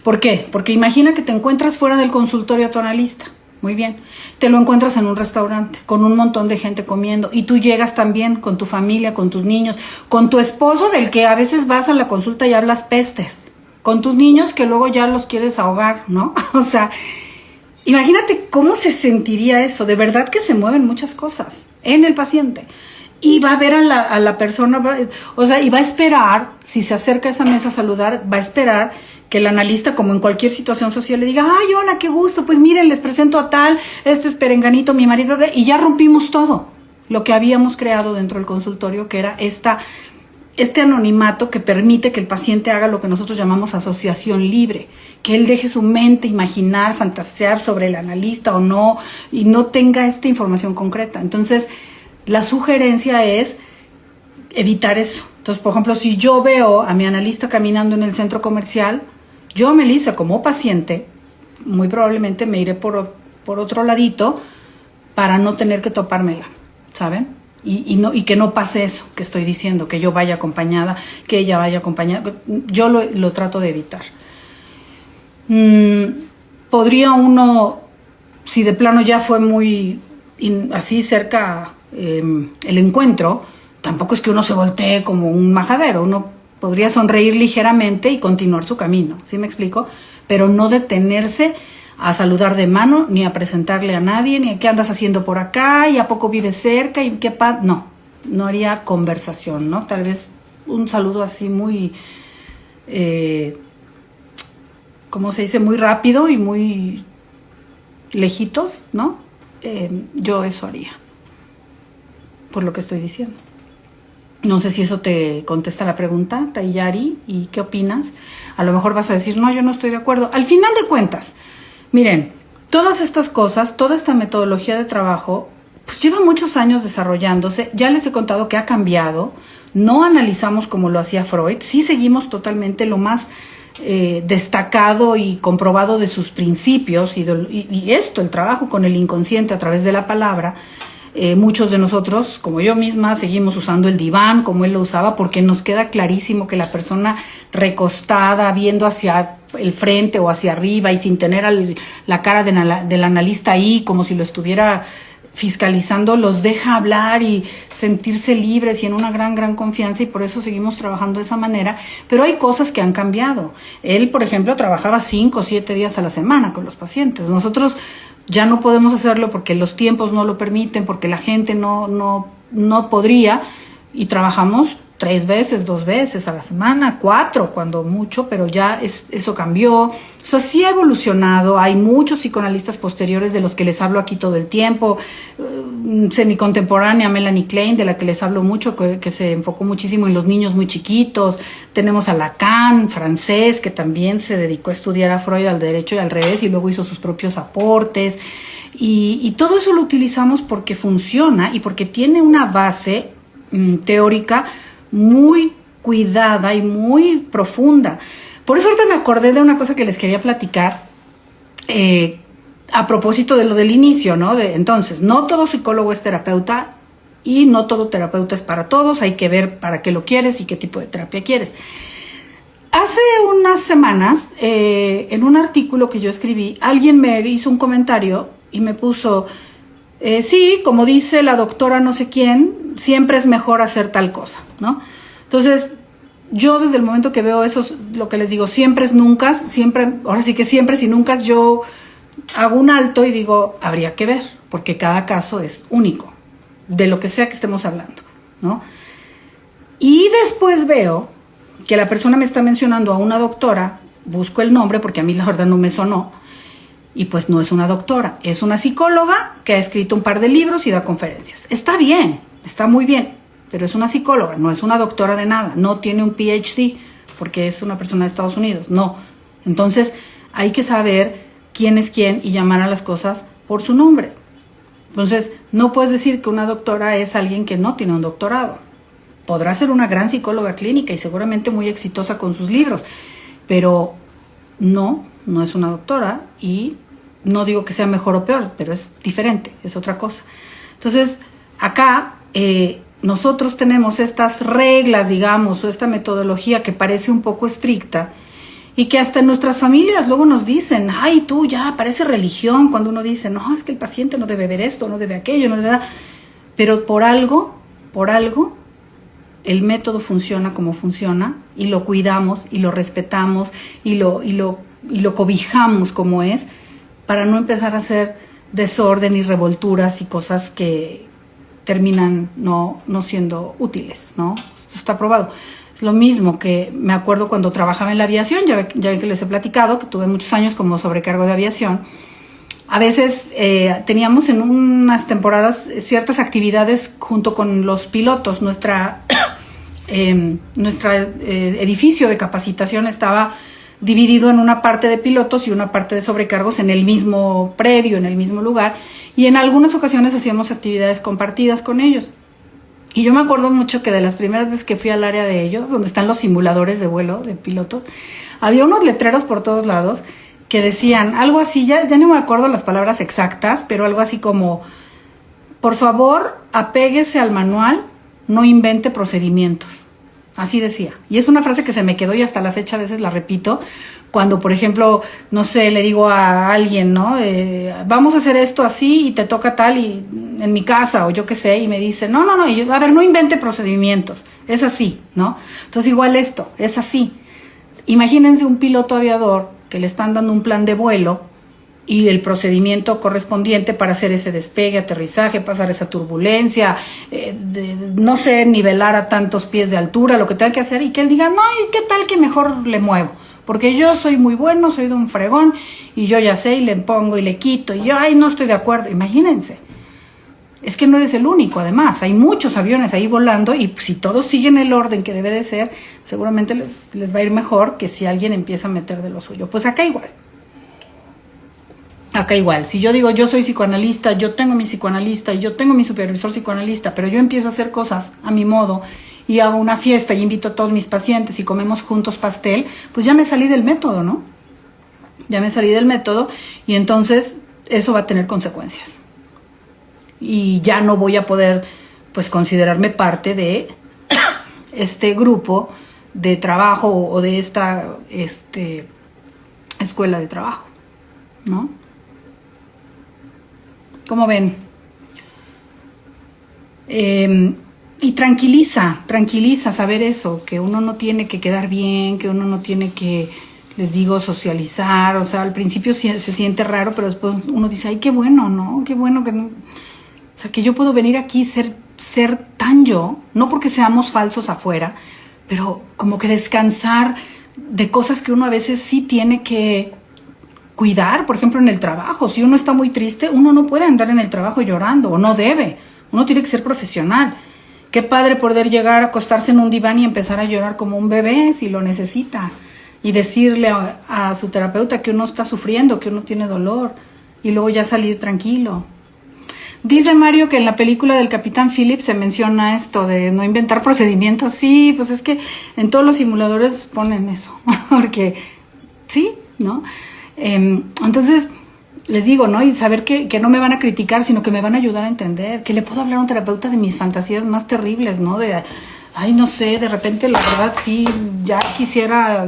¿Por qué? Porque imagina que te encuentras fuera del consultorio a tu analista. Muy bien, te lo encuentras en un restaurante con un montón de gente comiendo y tú llegas también con tu familia, con tus niños, con tu esposo del que a veces vas a la consulta y hablas pestes, con tus niños que luego ya los quieres ahogar, ¿no? O sea, imagínate cómo se sentiría eso. De verdad que se mueven muchas cosas en el paciente. Y va a ver a la persona, y va a esperar, si se acerca a esa mesa a saludar, va a esperar que el analista, como en cualquier situación social, le diga, ay, hola, qué gusto, pues miren, les presento a tal, este es Perenganito, mi marido, y ya rompimos todo lo que habíamos creado dentro del consultorio, que era este anonimato que permite que el paciente haga lo que nosotros llamamos asociación libre, que él deje su mente imaginar, fantasear sobre el analista o no, y no tenga esta información concreta. Entonces, la sugerencia es evitar eso. Entonces, por ejemplo, si yo veo a mi analista caminando en el centro comercial, yo, Melissa, como paciente, muy probablemente me iré por otro ladito para no tener que topármela, ¿saben? Y que no pase eso que estoy diciendo, que yo vaya acompañada, que ella vaya acompañada. Yo lo trato de evitar. Podría uno, si de plano ya fue muy así cerca el encuentro, tampoco es que uno se voltee como un majadero, uno podría sonreír ligeramente y continuar su camino, ¿sí me explico? Pero no detenerse a saludar de mano, ni a presentarle a nadie, ni a qué andas haciendo por acá, y a poco vives cerca, y qué no haría conversación, ¿no? Tal vez un saludo así muy, ¿cómo se dice? Muy rápido y muy lejitos, ¿no? Yo eso haría, por lo que estoy diciendo. No sé si eso te contesta la pregunta, Tayari, ¿y qué opinas? A lo mejor vas a decir, no, yo no estoy de acuerdo. Al final de cuentas, miren, todas estas cosas, toda esta metodología de trabajo, pues lleva muchos años desarrollándose. Ya les he contado que ha cambiado. No analizamos como lo hacía Freud. Sí seguimos totalmente lo más destacado y comprobado de sus principios y esto, el trabajo con el inconsciente a través de la palabra. Muchos de nosotros, como yo misma, seguimos usando el diván como él lo usaba, porque nos queda clarísimo que la persona recostada, viendo hacia el frente o hacia arriba y sin tener la cara del analista ahí, como si lo estuviera fiscalizando, los deja hablar y sentirse libres y en una gran confianza, y por eso seguimos trabajando de esa manera. Pero hay cosas que han cambiado. Él, por ejemplo, trabajaba 5 o 7 días a la semana con los pacientes. Nosotros ya no podemos hacerlo porque los tiempos no lo permiten, porque la gente no podría, y trabajamos 3 veces, 2 veces a la semana, 4 cuando mucho, pero ya eso cambió. O sea, sí ha evolucionado. Hay muchos psicoanalistas posteriores de los que les hablo aquí todo el tiempo. Semicontemporánea, Melanie Klein, de la que les hablo mucho, que se enfocó muchísimo en los niños muy chiquitos. Tenemos a Lacan, francés, que también se dedicó a estudiar a Freud al derecho y al revés, y luego hizo sus propios aportes. Y todo eso lo utilizamos porque funciona y porque tiene una base teórica muy cuidada y muy profunda. Por eso ahorita me acordé de una cosa que les quería platicar, a propósito de lo del inicio, ¿no? Entonces, no todo psicólogo es terapeuta y no todo terapeuta es para todos. Hay que ver para qué lo quieres y qué tipo de terapia quieres. Hace unas semanas, en un artículo que yo escribí, alguien me hizo un comentario y me puso, sí, como dice la doctora no sé quién, siempre es mejor hacer tal cosa, ¿no? Entonces, yo desde el momento que veo eso, es lo que les digo, siempre es nunca, siempre, ahora sí que siempre si nunca, yo hago un alto y digo, habría que ver, porque cada caso es único, de lo que sea que estemos hablando, ¿no? Y después veo que la persona me está mencionando a una doctora, busco el nombre porque a mí la verdad no me sonó, y pues no es una doctora, es una psicóloga que ha escrito un par de libros y da conferencias. Está bien, está muy bien, pero es una psicóloga, no es una doctora de nada, no tiene un PhD porque es una persona de Estados Unidos, no. Entonces hay que saber quién es quién y llamar a las cosas por su nombre. Entonces no puedes decir que una doctora es alguien que no tiene un doctorado. Podrá ser una gran psicóloga clínica y seguramente muy exitosa con sus libros, pero no es una doctora, y no digo que sea mejor o peor, pero es diferente, es otra cosa. Entonces, acá nosotros tenemos estas reglas, digamos, o esta metodología que parece un poco estricta y que hasta en nuestras familias luego nos dicen, ay, tú ya parece religión, cuando uno dice, no, es que el paciente no debe ver esto, no debe aquello, no debe... Pero por algo, el método funciona como funciona y lo cuidamos y lo respetamos y lo cobijamos como es, para no empezar a hacer desorden y revolturas y cosas que terminan no siendo útiles, ¿no? Esto está probado. Es lo mismo que me acuerdo cuando trabajaba en la aviación, ya ven que les he platicado que tuve muchos años como sobrecargo de aviación. A veces teníamos en unas temporadas ciertas actividades junto con los pilotos. Nuestra edificio de capacitación estaba dividido en una parte de pilotos y una parte de sobrecargos en el mismo predio, en el mismo lugar, y en algunas ocasiones hacíamos actividades compartidas con ellos. Y yo me acuerdo mucho que de las primeras veces que fui al área de ellos, donde están los simuladores de vuelo de pilotos, había unos letreros por todos lados que decían algo así, ya no me acuerdo las palabras exactas, pero algo así como, por favor, apéguese al manual, no invente procedimientos. Así decía. Y es una frase que se me quedó y hasta la fecha a veces la repito. Cuando, por ejemplo, no sé, le digo a alguien, ¿no? Vamos a hacer esto así y te toca tal y en mi casa o yo qué sé, y me dice, no, y yo, a ver, no invente procedimientos. Es así, ¿no? Entonces igual esto, es así. Imagínense un piloto aviador que le están dando un plan de vuelo y el procedimiento correspondiente para hacer ese despegue, aterrizaje, pasar esa turbulencia, no sé, nivelar a tantos pies de altura, lo que tenga que hacer, y que él diga, no, ¿y qué tal que mejor le muevo? Porque yo soy muy bueno, soy de un fregón, y yo ya sé, y le pongo y le quito, y yo, ay, no estoy de acuerdo. Imagínense. Es que no eres el único, además, hay muchos aviones ahí volando, y si todos siguen el orden que debe de ser, seguramente les va a ir mejor que si alguien empieza a meter de lo suyo. Pues acá igual. Acá igual, si yo digo yo soy psicoanalista, yo tengo mi psicoanalista y yo tengo mi supervisor psicoanalista, pero yo empiezo a hacer cosas a mi modo y hago una fiesta y invito a todos mis pacientes y comemos juntos pastel, pues ya me salí del método, ¿no? Ya me salí del método y entonces eso va a tener consecuencias. Y ya no voy a poder, pues, considerarme parte de este grupo de trabajo o de esta escuela de trabajo, ¿no? ¿Cómo ven? Y tranquiliza saber eso, que uno no tiene que quedar bien, que uno no tiene que, les digo, socializar. O sea, al principio se siente raro, pero después uno dice, ay, qué bueno, ¿no? Qué bueno que no. O sea, que yo puedo venir aquí ser tan yo, no porque seamos falsos afuera, pero como que descansar de cosas que uno a veces sí tiene que cuidar. Por ejemplo, en el trabajo, si uno está muy triste, uno no puede andar en el trabajo llorando, o no debe. Uno tiene que ser profesional. Qué padre poder llegar a acostarse en un diván y empezar a llorar como un bebé si lo necesita, y decirle a su terapeuta que uno está sufriendo, que uno tiene dolor, y luego ya salir tranquilo. Dice Mario que en la película del Capitán Phillips se menciona esto de no inventar procedimientos. Sí, pues es que en todos los simuladores ponen eso, porque sí, ¿no? Entonces, les digo, ¿no? Y saber que no me van a criticar, sino que me van a ayudar a entender, que le puedo hablar a un terapeuta de mis fantasías más terribles, ¿no? De, ay, no sé, de repente la verdad sí, ya quisiera,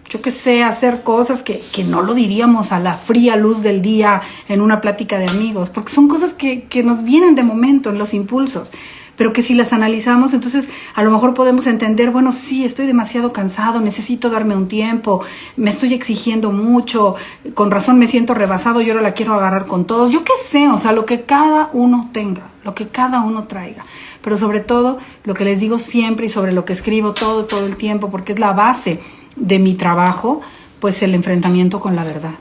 yo qué sé, hacer cosas que no lo diríamos a la fría luz del día en una plática de amigos, porque son cosas que nos vienen de momento en los impulsos, pero que si las analizamos, entonces a lo mejor podemos entender, bueno, sí, estoy demasiado cansado, necesito darme un tiempo, me estoy exigiendo mucho, con razón me siento rebasado y ahora la quiero agarrar con todos, yo qué sé, o sea, lo que cada uno tenga, lo que cada uno traiga, pero sobre todo lo que les digo siempre y sobre lo que escribo todo el tiempo, porque es la base de mi trabajo, pues el enfrentamiento con la verdad,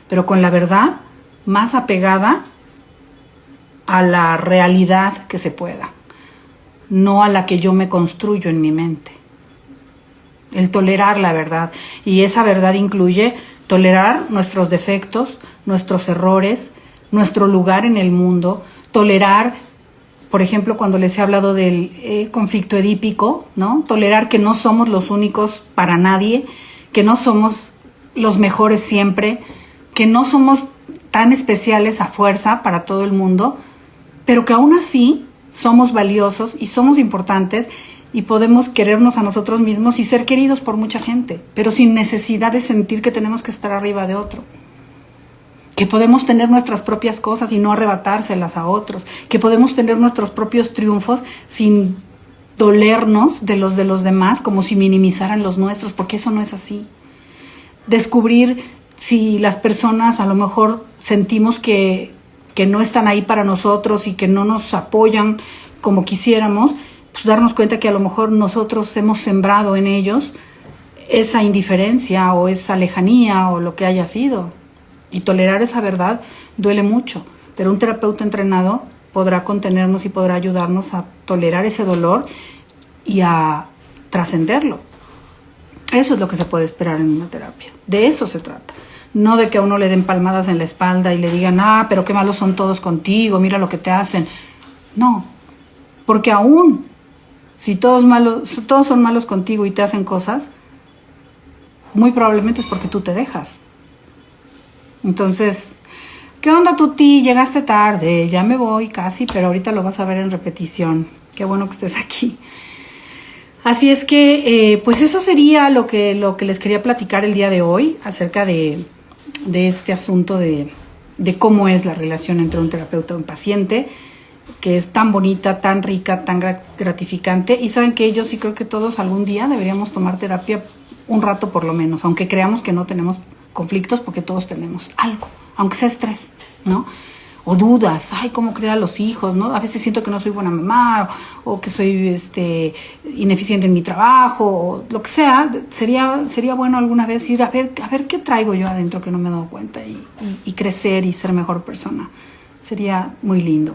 pero con la verdad más apegada a la realidad que se pueda, no a la que yo me construyo en mi mente. El tolerar la verdad, y esa verdad incluye tolerar nuestros defectos, nuestros errores, nuestro lugar en el mundo, tolerar, por ejemplo, cuando les he hablado del conflicto edípico, ¿no? Tolerar que no somos los únicos para nadie, que no somos los mejores siempre, que no somos tan especiales a fuerza para todo el mundo, pero que aún así somos valiosos y somos importantes y podemos querernos a nosotros mismos y ser queridos por mucha gente, pero sin necesidad de sentir que tenemos que estar arriba de otro. Que podemos tener nuestras propias cosas y no arrebatárselas a otros, que podemos tener nuestros propios triunfos sin dolernos de los demás como si minimizaran los nuestros, porque eso no es así. Descubrir si las personas a lo mejor sentimos que no están ahí para nosotros y que no nos apoyan como quisiéramos, pues darnos cuenta que a lo mejor nosotros hemos sembrado en ellos esa indiferencia o esa lejanía o lo que haya sido. Y tolerar esa verdad duele mucho, pero un terapeuta entrenado podrá contenernos y podrá ayudarnos a tolerar ese dolor y a trascenderlo. Eso es lo que se puede esperar en una terapia. De eso se trata. No de que a uno le den palmadas en la espalda y le digan, pero qué malos son todos contigo, mira lo que te hacen. No, porque aún si todos son malos contigo y te hacen cosas, muy probablemente es porque tú te dejas. Entonces, ¿qué onda, Tuti? Llegaste tarde, ya me voy casi, pero ahorita lo vas a ver en repetición. Qué bueno que estés aquí. Así es que, pues eso sería lo que les quería platicar el día de hoy acerca de este asunto de cómo es la relación entre un terapeuta y un paciente, que es tan bonita, tan rica, tan gratificante. Y saben que yo sí creo que todos algún día deberíamos tomar terapia un rato por lo menos, aunque creamos que no tenemos conflictos, porque todos tenemos algo, aunque sea estrés, ¿no? O dudas, cómo criar a los hijos, ¿no? A veces siento que no soy buena mamá, o que soy ineficiente en mi trabajo, o lo que sea. Sería bueno alguna vez ir a ver qué traigo yo adentro que no me he dado cuenta, y crecer y ser mejor persona. Sería muy lindo.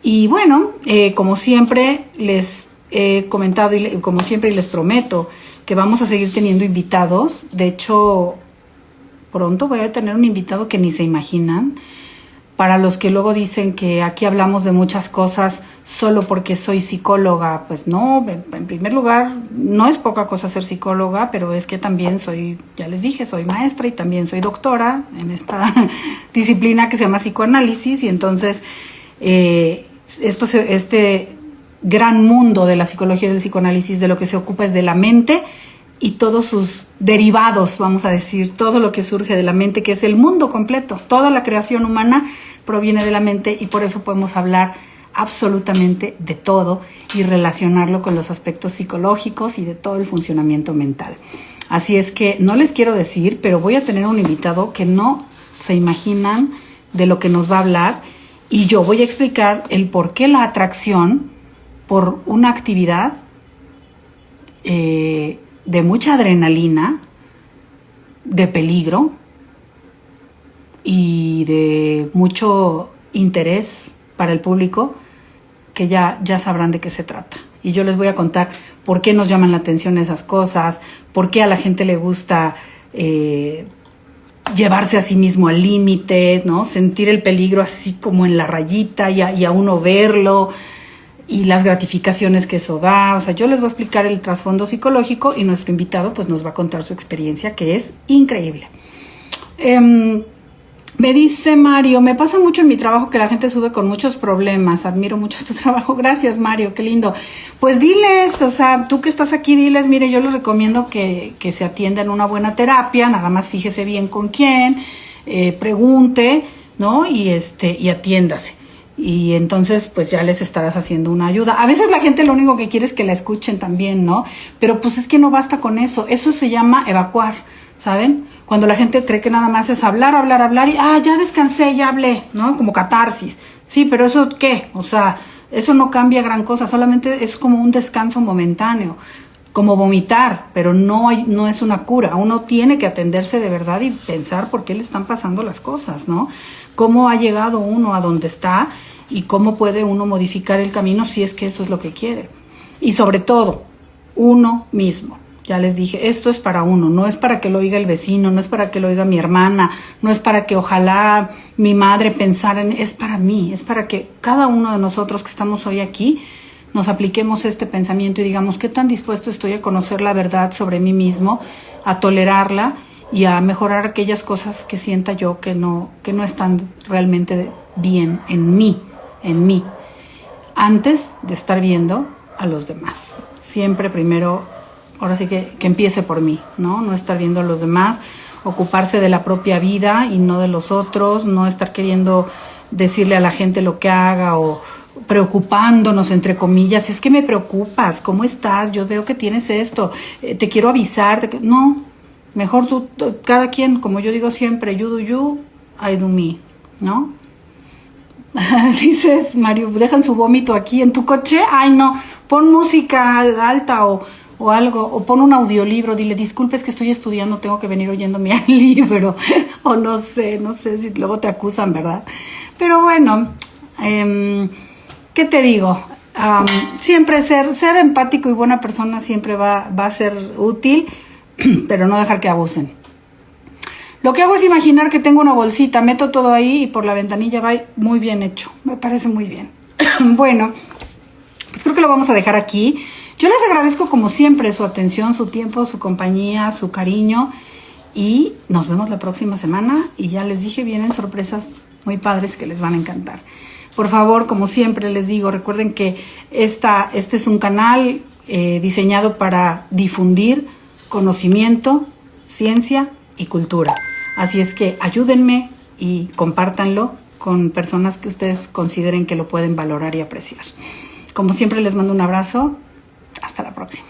Y bueno, como siempre les he comentado y como siempre les prometo que vamos a seguir teniendo invitados. De hecho, pronto voy a tener un invitado que ni se imaginan. Para los que luego dicen que aquí hablamos de muchas cosas solo porque soy psicóloga, pues no, en primer lugar, no es poca cosa ser psicóloga, pero es que también ya les dije, soy maestra y también soy doctora en esta disciplina que se llama psicoanálisis, y entonces este gran mundo de la psicología y del psicoanálisis de lo que se ocupa es de la mente y todos sus derivados, vamos a decir, todo lo que surge de la mente, que es el mundo completo. Toda la creación humana proviene de la mente, y por eso podemos hablar absolutamente de todo y relacionarlo con los aspectos psicológicos y de todo el funcionamiento mental. Así es que no les quiero decir, pero voy a tener un invitado que no se imaginan de lo que nos va a hablar, y yo voy a explicar el por qué la atracción por una actividad de mucha adrenalina, de peligro y de mucho interés para el público, que ya sabrán de qué se trata. Y yo les voy a contar por qué nos llaman la atención esas cosas, por qué a la gente le gusta llevarse a sí mismo al límite, ¿no? Sentir el peligro así como en la rayita y a uno verlo y las gratificaciones que eso da. O sea, yo les voy a explicar el trasfondo psicológico y nuestro invitado pues nos va a contar su experiencia, que es increíble. Me dice Mario, me pasa mucho en mi trabajo que la gente sube con muchos problemas, admiro mucho tu trabajo. Gracias, Mario, qué lindo. Pues diles, o sea, tú que estás aquí, diles, mire, yo les recomiendo que se atienda en una buena terapia, nada más fíjese bien con quién, pregunte, ¿no? Y atiéndase. Y entonces pues ya les estarás haciendo una ayuda. A veces la gente lo único que quiere es que la escuchen también, ¿no? Pero pues es que no basta con eso. Eso se llama evacuar, ¿saben? Cuando la gente cree que nada más es hablar y ya descansé, ya hablé, ¿no? Como catarsis. Sí, pero ¿eso qué? O sea, eso no cambia gran cosa, solamente es como un descanso momentáneo, como vomitar, pero no es una cura. Uno tiene que atenderse de verdad y pensar por qué le están pasando las cosas, ¿no? Cómo ha llegado uno a donde está y cómo puede uno modificar el camino si es que eso es lo que quiere. Y sobre todo, uno mismo. Ya les dije, esto es para uno, no es para que lo oiga el vecino, no es para que lo oiga mi hermana, no es para que ojalá mi madre pensara es para mí, es para que cada uno de nosotros que estamos hoy aquí nos apliquemos este pensamiento y digamos qué tan dispuesto estoy a conocer la verdad sobre mí mismo, a tolerarla y a mejorar aquellas cosas que sienta yo que no están realmente bien en mí, antes de estar viendo a los demás. Siempre primero, ahora sí que empiece por mí, ¿no? No estar viendo a los demás, ocuparse de la propia vida y no de los otros, no estar queriendo decirle a la gente lo que haga o preocupándonos, entre comillas. Es que me preocupas, ¿cómo estás? Yo veo que tienes esto, te quiero avisar. No, mejor tú, cada quien, como yo digo siempre, you do you, I do me, ¿no? Dices, Mario, dejan su vómito aquí en tu coche. Ay, no, pon música alta o algo, o pon un audiolibro, dile, disculpe, es que estoy estudiando, tengo que venir oyéndome al libro, o no sé si luego te acusan, ¿verdad? Pero bueno, ¿qué te digo? Siempre ser empático y buena persona siempre va a ser útil, pero no dejar que abusen. Lo que hago es imaginar que tengo una bolsita, meto todo ahí y por la ventanilla va muy bien hecho, me parece muy bien. Bueno, pues creo que lo vamos a dejar aquí. Yo les agradezco como siempre su atención, su tiempo, su compañía, su cariño y nos vemos la próxima semana y ya les dije, vienen sorpresas muy padres que les van a encantar. Por favor, como siempre les digo, recuerden que este es un canal diseñado para difundir conocimiento, ciencia y cultura. Así es que ayúdenme y compártanlo con personas que ustedes consideren que lo pueden valorar y apreciar. Como siempre les mando un abrazo. Hasta la próxima.